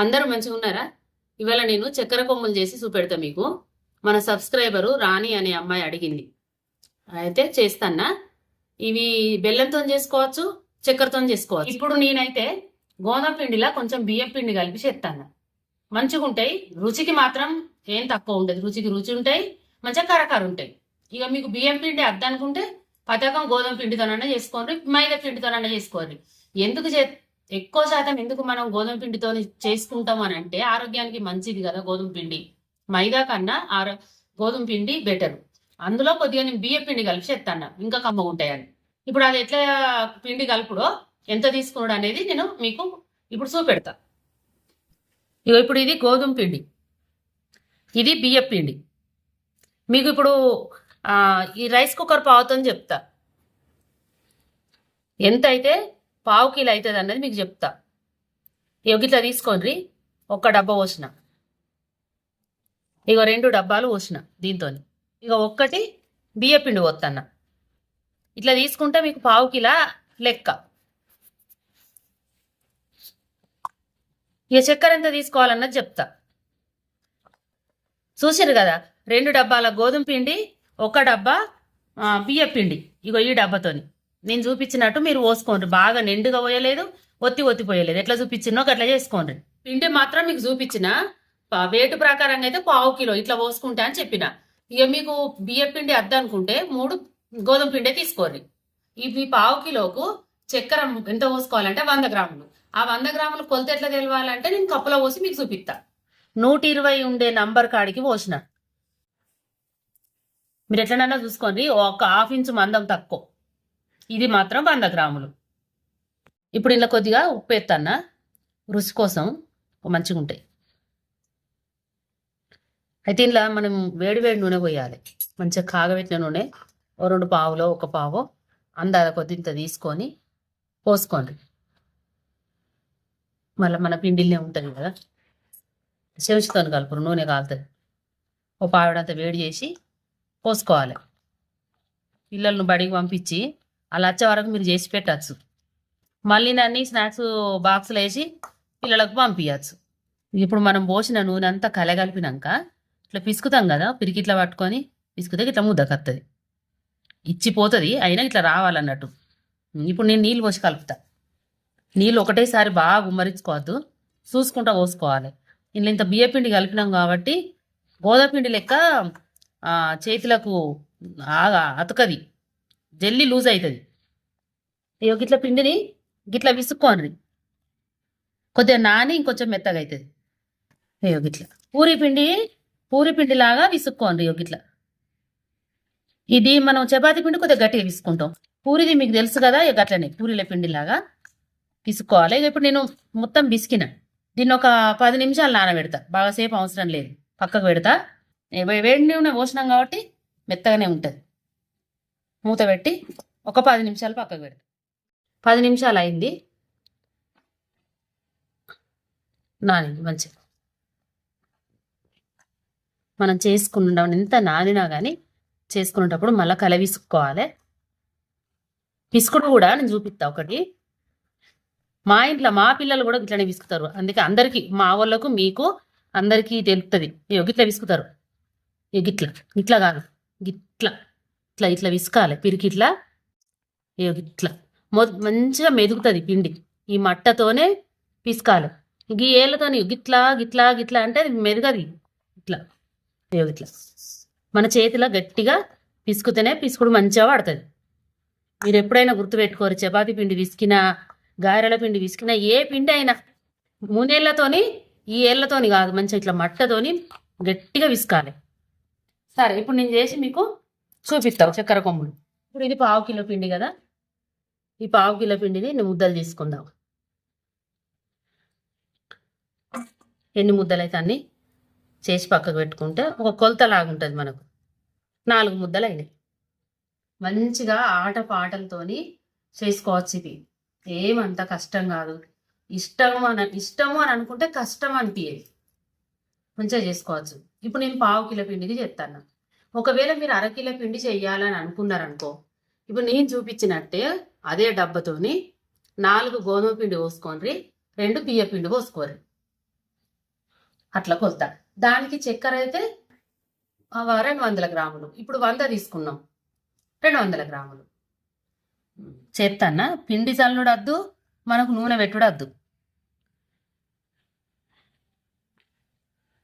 అందరూ మంచిగా ఉన్నారా? ఇవాళ నేను చక్కెర పొంగల్ చేసి చూపెడతా మీకు. మన సబ్స్క్రైబరు రాణి అనే అమ్మాయి అడిగింది, అయితే చేస్తానా. ఇవి బెల్లంతో చేసుకోవచ్చు, చక్కెరతో చేసుకోవచ్చు. ఇప్పుడు నేనైతే గోధుమ పిండిలా కొంచెం బియ్యం పిండి కలిపి చేస్తాను. మంచిగా ఉంటాయి, రుచికి మాత్రం ఏం తక్కువ ఉండదు. రుచికి రుచి ఉంటాయి, మంచిగా కరకర ఉంటాయి. ఇక మీకు బియ్యం పిండి అద్దనుకుంటే పథకం గోధుమ పిండితోనైనా చేసుకోండి, మైదా పిండితోనైనా చేసుకోండి. ఎందుకు ఎక్కువ శాతం ఎందుకు మనం గోధుమ పిండితో చేసుకుంటాం అని అంటే ఆరోగ్యానికి మంచిది కదా గోధుమ పిండి. మైదా కన్నా గోధుమ పిండి బెటర్. అందులో కొద్దిగా నేను బియ్య పిండి కలిపి చేస్తాను, ఇంకా కమ్మగా ఉంటాయని. ఇప్పుడు అది ఎట్లా పిండి కలుపుడో ఎంత తీసుకున్నాడు అనేది నేను మీకు ఇప్పుడు చూపెడతా. ఇప్పుడు ఇది గోధుమ పిండి, ఇది బియ్య పిండి. మీకు ఇప్పుడు ఈ రైస్ కుక్కర్ పావుతో చెప్తా, ఎంత అయితే పావు కిలో అవుతుంది అన్నది మీకు చెప్తా. ఇట్లా తీసుకోండి, ఒక్క డబ్బా పోసిన, ఇక 2 డబ్బాలు పోసిన దీంతో. ఇక ఒక్కటి బియ్య పిండి పోతన్న. ఇట్లా తీసుకుంటే మీకు పావు కిలో లెక్క. ఇక చక్కెర ఎంత తీసుకోవాలన్నది చెప్తా. చూసారు కదా, 2 డబ్బాల గోధుమ పిండి, 1 డబ్బా బియ్య పిండి. ఇగో ఈ డబ్బాతోని నేను చూపించినట్టు మీరు పోసుకోండి. బాగా నిండుగా పోయలేదు, ఒత్తిపోయలేదు. ఎట్లా చూపించినో అట్లా చేసుకోండి. పిండి మాత్రం మీకు చూపించిన వేటు ప్రకారంగా అయితే పావు కిలో ఇట్లా పోసుకుంటా అని చెప్పిన. ఇక మీకు బియ్య పిండి అద్దనుకుంటే 3 గోధుమ పిండి తీసుకోండి. ఈ పావు కిలోకు చక్కెర ఎంత పోసుకోవాలంటే 100 గ్రాములు. ఆ 100 గ్రాములు కొలత ఎట్లా తెలవాలంటే నేను కప్పులో పోసి మీకు చూపిస్తా. 120 ఉండే నంబర్ కాడికి పోసిన. మీరు ఎట్లనన్నా చూసుకోండి, ఒక 1/2 ఇంచు మందం తక్కువ. ఇది మాత్రం 100 గ్రాములు. ఇప్పుడు ఇలా కొద్దిగా ఉప్పు ఎత్తన్నా, రుచి కోసం మంచిగా ఉంటాయి. అయితే ఇలా మనం వేడి నూనె పోయాలి. మంచిగా కాగబెట్టిన నూనె 2 పావులో 1 పావు అందాల కొద్ది ఇంత తీసుకొని పోసుకోండి. మళ్ళీ మన పిండిలే ఉంటుంది కదా, చెంచుతో కలుపురు, నూనె కాలుతుంది. ఓ పావిడంతా వేడి చేసి పోసుకోవాలి. పిల్లలను బడికి పంపించి అలా వచ్చే వరకు మీరు చేసి పెట్టచ్చు. మళ్ళీ నన్ను స్నాక్స్ బాక్సులు వేసి పిల్లలకు పంపించచ్చు. ఇప్పుడు మనం పోసిన నూనె అంతా కలగలిపినాక ఇట్లా పిసుకుతాం కదా, పిరికిట్లా పట్టుకొని పిసుకుతే ఇట్లా ముద్దకత్తది, ఇచ్చిపోతుంది. అయినా ఇట్లా రావాలన్నట్టు. ఇప్పుడు నేను నీళ్ళు పోసి కలుపుతా. నీళ్ళు ఒకటేసారి బాగా ఉమ్మరించుకోవద్దు, చూసుకుంటా పోసుకోవాలి. ఇంట్లో ఇంత బియ్య పిండి కలిపినాం కాబట్టి గోధుమ పిండి లెక్క చేతులకు అతకది, జల్లి లూజ్ అవుతుంది. గిట్ల పిండిని గిట్లా విసుక్కోండి, కొద్దిగా నాని ఇంకొంచెం మెత్తగా అవుతుంది. గిట్ల పూరి పిండి లాగా విసుక్కోండి. గిట్ల ఇది మనం చపాతీ పిండి కొద్దిగా గట్టిగా విసుకుంటాం. పూరిది మీకు తెలుసు కదా, గట్లనే పూరీల పిండిలాగా విసుక్కోవాలి. ఇప్పుడు నేను మొత్తం విసికిన దీన్ని ఒక 10 నిమిషాలు నానబెడతా. బాగాసేపు అవసరం లేదు, పక్కకు పెడతా. వేడి నూనె పోసినాం కాబట్టి మెత్తగానే ఉంటుంది. మూత పెట్టి ఒక 10 నిమిషాలు పక్కకు పెడతా. 10 నిమిషాలు అయింది, నానింది మంచిగా. మనం చేసుకుంటాం ఎంత నానినా కానీ చేసుకునేటప్పుడు మళ్ళీ కల విసుక్కోవాలి. పిసుకుడు కూడా నేను చూపిస్తా ఒకటి. మా ఇంట్లో మా పిల్లలు కూడా ఇట్లనే విసుకుతారు. అందుకే అందరికీ, మా వాళ్ళకు మీకు అందరికీ తెలుస్తుంది. గిట్లా విసుకుతారు. గిట్లా కాదు, గిట్లా ఇట్లా ఇట్లా విసుకాలి. పిరికిట్లా ఇట్లా మంచిగా మెదుగుతుంది పిండి. ఈ మట్టతోనే పిసుకాలి. ఈ ఏళ్ళతోని గిట్లా గిట్లా గిట్లా అంటే అది మెదగది. ఇట్లా ఇట్లా మన చేతిలో గట్టిగా పిసుకుతేనే పిసుకుడు మంచిగా పడుతుంది. మీరు ఎప్పుడైనా గుర్తుపెట్టుకోరు, చపాతీ పిండి విసికినా, గారెల పిండి విసికినా, ఏ పిండి అయినా మూనేళ్లతోని, ఈ ఏళ్లతోని కాదు, మంచిగా ఇట్లా మట్టతోని గట్టిగా విసుకాలి. సరే, ఇప్పుడు నేను చేసి మీకు చూపిస్తావు చక్కెర కొమ్ములు. ఇప్పుడు ఇది పావు కిలో పిండి కదా, ఈ పావు కిలో పిండిని నేను ముద్దలు తీసుకుందాం. ఎన్ని ముద్దలు అయితే అన్ని చేసి పక్కకు పెట్టుకుంటే ఒక కొలత లాగుంటుంది. మనకు 4 ముద్దలు అయినాయి. మంచిగా ఆటపాటలతోని చేసుకోవచ్చు. ఇది ఏమంత కష్టం కాదు. ఇష్టము అని అనుకుంటే కష్టం అనిపించేది, మంచిగా చేసుకోవచ్చు. ఇప్పుడు నేను పావు కిలో పిండికి చేస్తాను. ఒకవేళ మీరు 1/2 కిలో పిండి చెయ్యాలని అనుకున్నారనుకో, ఇప్పుడు నేను చూపించినట్టే అదే డబ్బతోని 4 గోధుమ పిండి పోసుకోండి, 2 బియ్య పిండి పోసుకోరు. అట్లా కొలత. దానికి చక్కెర అయితే 200 గ్రాములు. ఇప్పుడు 100 తీసుకున్నాం, 200 గ్రాములు చేస్తానా. పిండి చల్లుడద్దు, మనకు నూనె పెట్టుడద్దు.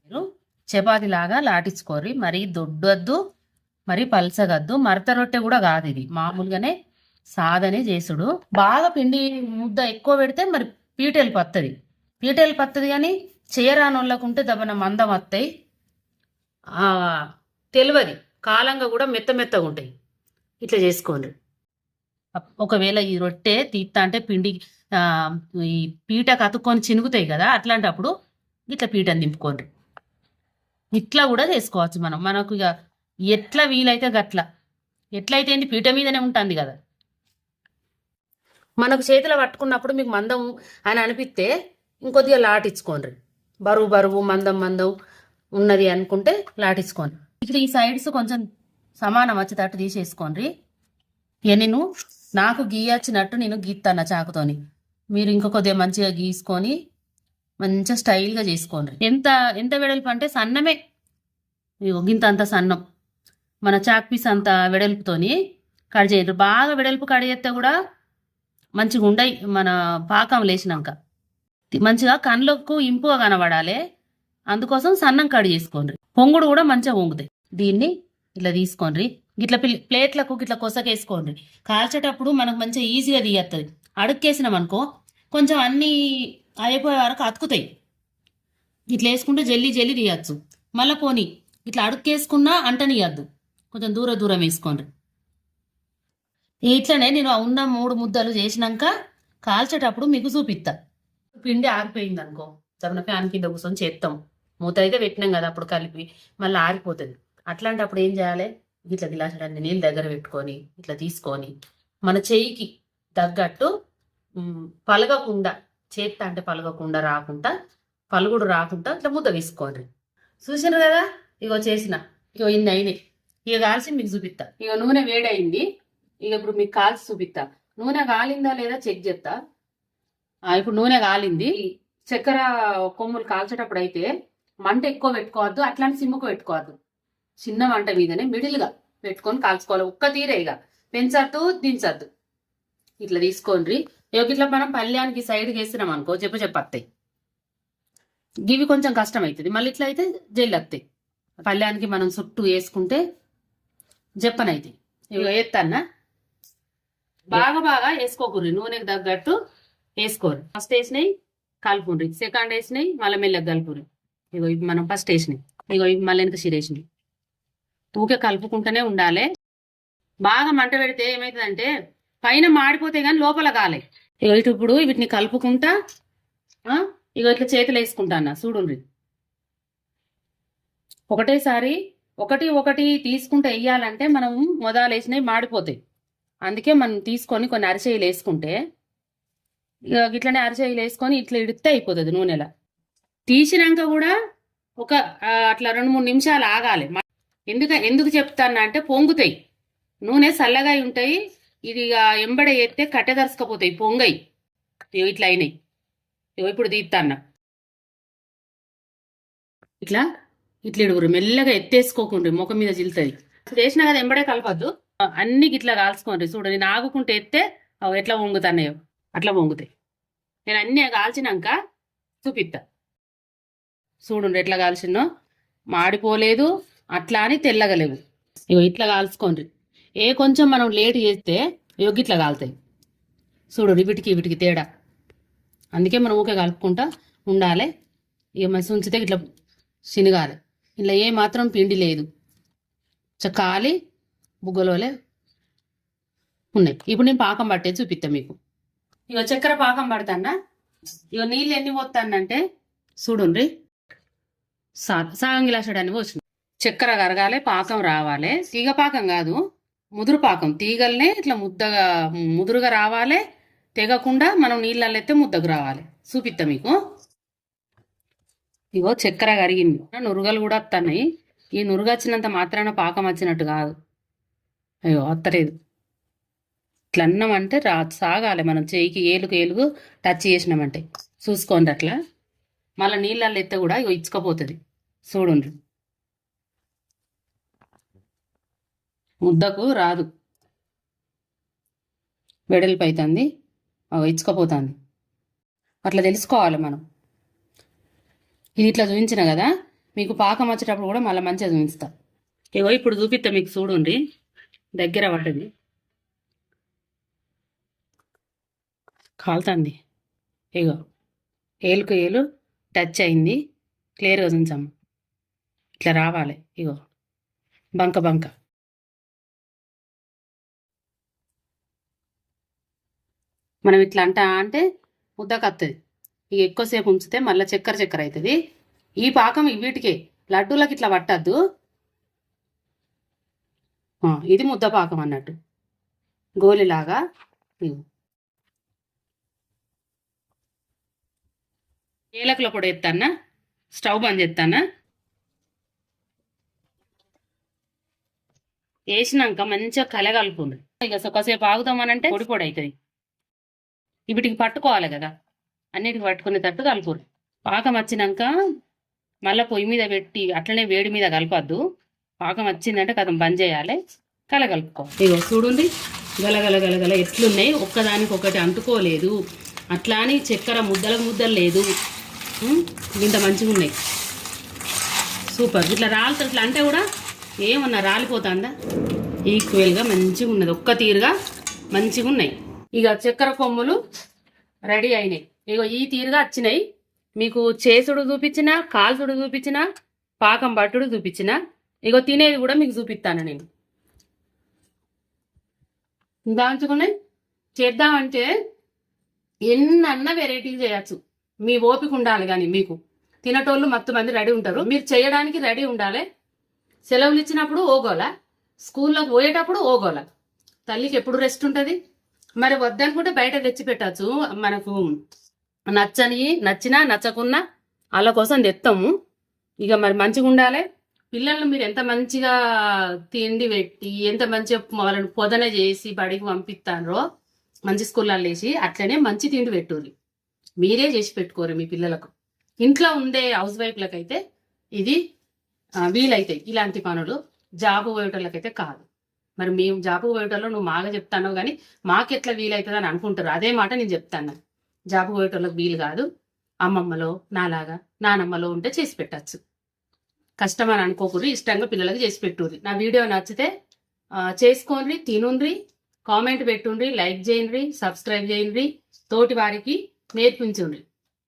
మీరు చపాతీలాగా లాటించుకోరి, మరీ దొడ్డొద్దు, మరి పల్సగద్దు. మడత రొట్టె కూడా కాదు ఇది, మామూలుగానే సాదనే చేసుడు. బాగా పిండి ముద్ద ఎక్కువ పెడితే మరి పీటలు పత్తది కానీ చేయరాని వాళ్ళకుంటే దబ్బన మందం వస్తాయి, తెలియదు. కాలంగా కూడా మెత్తగా ఉంటాయి. ఇట్లా చేసుకోండి. ఒకవేళ ఈ రొట్టె తీస్తా అంటే పిండి ఈ పీట కతుక్కొని చినుగుతాయి కదా, అట్లాంటప్పుడు ఇట్లా పీటని దింపుకోండి. ఇట్లా కూడా చేసుకోవచ్చు మనం. మనకు ఇక ఎట్లా వీలైతే గట్లా. ఎట్లయితే ఏంటి, పీట మీదనే ఉంటుంది కదా. మనకు చేతిలో పట్టుకున్నప్పుడు మీకు మందం అని అనిపిస్తే ఇంకొద్దిగా లాటించుకోండి. బరువు మందం ఉన్నది అనుకుంటే లాటించుకోండి. ఇక్కడ ఈ సైడ్స్ కొంచెం సమానం వచ్చేటట్టు తీసేసుకోండి. ఇక నాకు గీయచ్చినట్టు నేను గీస్తాను చాకుతోని. మీరు కొద్దిగా మంచిగా గీసుకొని మంచిగా స్టైల్గా చేసుకోండి. ఎంత వెడల్పు అంటే సన్నమే, గింత అంత సన్నం. మన చాక్ పీస్ అంత వెడల్పుతోని కట్ చేయండి. బాగా వెడల్పు కట్ చేస్తే కూడా మంచిగా ఉండయి. మన పాకం లేచినాక మంచిగా కళ్ళకు ఇంపుగా కనబడాలి, అందుకోసం సన్నం కట్ చేసుకోండి. పొంగుడు కూడా మంచిగా పొంగుతాయి. దీన్ని ఇట్లా తీసుకోండి. ఇట్లా ప్లేట్లకు ఇట్లా కొసకేసుకోండి. కాల్చేటప్పుడు మనకు మంచిగా ఈజీగా తీయత్తది. అడుక్కేసినాం అనుకో కొంచెం అన్నీ అయిపోయే వరకు అతుకుతాయి. ఇట్లా వేసుకుంటే జల్లి తీయచ్చు. మళ్ళీ పోనీ ఇట్లా అడుక్కేసుకున్నా అంటనియద్దు, కొంచెం దూరం వేసుకోండి. ఇట్లనే నేను ఉన్న 3 ముద్దలు చేసినాక కాల్చేటప్పుడు మీకు చూపిస్తా. పిండి ఆరిపోయింది అనుకో, తమన ఫ్యాన్ కింద కూర్చొని చేస్తాం. మూత అయితే పెట్టినాం కదా, అప్పుడు కలిపి మళ్ళీ ఆరిపోతుంది. అట్లాంటప్పుడు ఏం చేయాలి, ఇట్లా గిలాసడాన్ని నీళ్ళు దగ్గర పెట్టుకొని ఇట్లా తీసుకొని మన చెయ్యికి తగ్గట్టు పలగకుండా, చేత్త అంటే పలగకుండా పలుగుడు రాకుండా ఇట్లా ముద్ద తీసుకోండి. చూసినారు కదా, చేసిన ఇన్ని అయినాయి. కాల్చి మీకు చూపిస్తా. నూనె వేడైంది. ఇప్పుడు మీకు కాల్చి చూపిస్తా. నూనె కాలిందా లేదా చెక్ చేస్తా. ఇప్పుడు నూనె కాలింది. చక్కెర కొమ్ములు కాల్చేటప్పుడు అయితే మంట ఎక్కువ పెట్టుకోవద్దు, అట్లాంటి సిమ్ముకు పెట్టుకోవద్దు. చిన్న మంట మీదనే మిడిల్గా పెట్టుకొని కాల్చుకోవాలి. ఒక్క తీరే పెంచద్దు దించద్దు. ఇట్లా తీసుకోండి. ఇట్లా మనం పళ్ళ్యానికి సైడ్కి వేసినాం అనుకో చెప్పత్తాయి. గివి కొంచెం కష్టం అవుతుంది. మళ్ళీ ఇట్లా అయితే జల్లి వస్తాయి. పళ్ళ్యానికి మనం చుట్టూ వేసుకుంటే చెప్పనైతే ఎత్తన్నా. బాగా వేసుకోకూరి, నూనెకి తగ్గట్టు వేసుకోరు. ఫస్ట్ వేసినాయి కలుపుండ్రి, సెకండ్ వేసినాయి మళ్ళీ మెల్లగా కలుపురి. ఇవి మనం ఫస్ట్ వేసినాయి, ఇవి మళ్ళీ వెనక సిరేసినాయి. ఊకే కలుపుకుంటూనే ఉండాలి. బాగా మంట పెడితే ఏమవుతుందంటే పైన మాడిపోతే కానీ లోపల కాలే. ఇప్పుడు వీటిని కలుపుకుంటా ఇట్లా చేతులు వేసుకుంటా అన్న చూడుండ్రి. ఒకటేసారి ఒకటి తీసుకుంటే వేయాలంటే మనం మొదలు వేసినవి మాడిపోతాయి. అందుకే మనం తీసుకొని కొన్ని అరిసెలు వేసుకుంటే ఇట్లనే అరిసెలు వేసుకొని ఇట్లా ఇడితే అయిపోతుంది. నూనెలా తీసినాక కూడా అట్లా 2-3 నిమిషాలు ఆగాలి. ఎందుకు చెప్తాను అంటే పొంగుతాయి, నూనె చల్లగా ఉంటాయి. ఇది ఎంబడ ఎత్తే కట్టెదరుసుకపోతాయి, పొంగయి. ఇట్లా అయినాయి. ఇప్పుడు తీస్తాన్న ఇట్లా ఇడుగురు మెల్లగా ఎత్తేసుకోకుండ్రి, ముఖం మీద జిల్తుంది. చేసినా కదా ఎంబడే కలపద్దు, అన్ని ఇట్లా కాల్చుకోండి. చూడు, నేను ఆగుకుంటే ఎత్తే అవి ఎట్లా పొంగుతున్నాయో అట్లా పొంగుతాయి. నేను అన్నీ కాల్చినాక చూపిస్తా. చూడండి ఎట్లా కాల్చినో, మాడిపోలేదు అట్లా అని తెల్లగలేవు. ఇట్లా కాల్చుకోండి. కొంచెం మనం లేట్ చేస్తే ఇట్లా కాలుతాయి. చూడు వీటికి తేడా. అందుకే మనం ఊకే కలుపుకుంటా ఉండాలి. మంచి ఉంచితే ఇట్లా శనగాలి. ఇలా మాత్రం పిండి లేదు, కాలి బుగ్గలోలే ఉన్నాయి. ఇప్పుడు నేను పాకం పట్టేది చూపిస్తా మీకు. చక్కెర పాకం పడతానా. నీళ్ళు ఎన్ని పోతానంటే చూడుండ్రి, సగం గిలాసడాన్ని పోసిన. చక్కెర కరగాలి, పాకం రావాలి. తీగ పాకం కాదు, ముదురు పాకం. తీగలనే ఇట్లా ముదురుగా రావాలి, తెగకుండా మనం నీళ్ళల్లో అయితే ముద్దకు రావాలి. చూపిస్తా మీకు. చక్కెర కరిగింది, నురుగలు కూడా వస్తున్నాయి. ఈ నురుగు వచ్చినంత మాత్రాన పాకం వచ్చినట్టు కాదు. వస్తలేదు. ఇట్లా అన్నామంటే సాగాలి. మనం చేయికి ఏలుగు టచ్ చేసినామంటే చూసుకోండి. అట్లా మళ్ళీ నీళ్ళల్లో ఎత్తే కూడా ఇగో ఇచ్చుకపోతుంది. చూడండి, ముద్దకు రాదు, వెడల్పు అవుతుంది, ఇచ్చుకపోతుంది. అట్లా తెలుసుకోవాలి మనం. ఇది ఇట్లా చూపించిన కదా, మీకు పాకం వచ్చేటప్పుడు కూడా మళ్ళీ మంచిగా చూపిస్తా. ఇగో ఇప్పుడు చూపిస్తా మీకు, చూడండి దగ్గర పడ్డది, కాలుతుంది. ఇగో ఏలుకు ఏలు టచ్ అయింది, క్లియర్గా చూపించాము. ఇట్లా రావాలి, ఇగో బంక బంక. మనం ఇట్లా అంటే ముద్ద కత్తది. ఇక ఎక్కువసేపు ఉంచితే మళ్ళీ చక్కెర అవుతుంది. ఈ పాకం వీటికే, లడ్డూలకు ఇట్లా పట్టద్దు. ఇది ముద్ద పాకం అన్నట్టు, గోలిలాగా. ఏలకుల పొడి ఎత్తానా, స్టవ్ బంద్ చేస్తానా. వేసినాక మంచిగా కలగలుపుంది. ఇక ఒకసేపు ఆగుతామనంటే పొడి పొడి అవుతుంది. వీటికి పట్టుకోవాలి కదా, అన్నిటికి పట్టుకునేటట్టు కలుపురు. పాకం వచ్చినాక మళ్ళీ పొయ్యి మీద పెట్టి అట్లనే వేడి మీద కలపద్దు. పాకం వచ్చిందంటే కథం బంద్ చేయాలి, కలగలుపుకోవాలి. ఇగో చూడండి, గలగల గలగల ఎట్లున్నాయి, ఒక్కదానికొకటి అంటుకోలేదు. అట్లా అని చక్కెర ముద్దలకు ముద్దలు లేదు, ఇంత మంచిగా ఉన్నాయి. సూపర్. ఇట్లా రాలుతుంది, ఇట్లా అంటే కూడా ఏమన్నా రాలిపోతుందా, ఈక్వల్గా మంచిగా ఉన్నది, ఒక్క తీరుగా మంచిగా ఉన్నాయి. ఇక చక్కెర కొమ్ములు రెడీ అయినాయి. ఇగో ఈ తీరుగా వచ్చినాయి. మీకు చేసుడు చూపించిన, కాల్చుడు చూపించిన, పాకం పట్టుడు చూపించిన, ఇగో తినేది కూడా మీకు చూపిస్తాను నేను. దాంచుకునే చేద్దామంటే ఎన్నన్నా వెరైటీలు చేయొచ్చు, మీ ఓపిక ఉండాలి. కానీ మీకు తినటోళ్ళు మత్తు మంది రెడీ ఉంటారు, మీరు చేయడానికి రెడీ ఉండాలి. సెలవులు ఇచ్చినప్పుడు ఓగోల, స్కూల్లోకి పోయేటప్పుడు ఓగోల. తల్లికి ఎప్పుడు రెస్ట్ ఉంటుంది. మరి వద్దనుకుంటే బయట తెచ్చి పెట్టచ్చు, మనకు నచ్చినా నచ్చకున్నా వాళ్ళ కోసం తెస్తాము. ఇక మరి మంచిగా ఉండాలి. పిల్లల్ని మీరు ఎంత మంచిగా తిండి పెట్టి, ఎంత మంచిగా వాళ్ళని పొదన చేసి బడికి పంపిస్తారో, మంచి స్కూళ్ళల్లో వేసి అట్లనే మంచి తిండి పెట్టుర్రి. మీరే చేసి పెట్టుకోరు మీ పిల్లలకు. ఇంట్లో ఉండే హౌస్ వైఫ్లకైతే ఇది వీలైతాయి ఇలాంటి పనులు, జాబు పోయేటోళ్ళకైతే కాదు. మరి మేము జాబు పోయేటోళ్ళు నువ్వు మాగా చెప్తాను కానీ మాకెట్లా వీలవుతుంది అని అనుకుంటారు. అదే మాట నేను చెప్తాను. జాబు పోయేటోళ్ళకి వీలు కాదు. అమ్మమ్మలో నాలాగా నానమ్మలో ఉంటే చేసి పెట్టచ్చు. కష్టం అని అనుకోకూడదు, ఇష్టంగా పిల్లలకి చేసి పెట్టుర్రి. నా వీడియో నచ్చితే చేసుకోండి, తినుండ్రి, కామెంట్ పెట్టుండ్రి, లైక్ చేయండి, సబ్స్క్రైబ్ చేయండి, తోటి వారికి నేర్పించుండ్రి.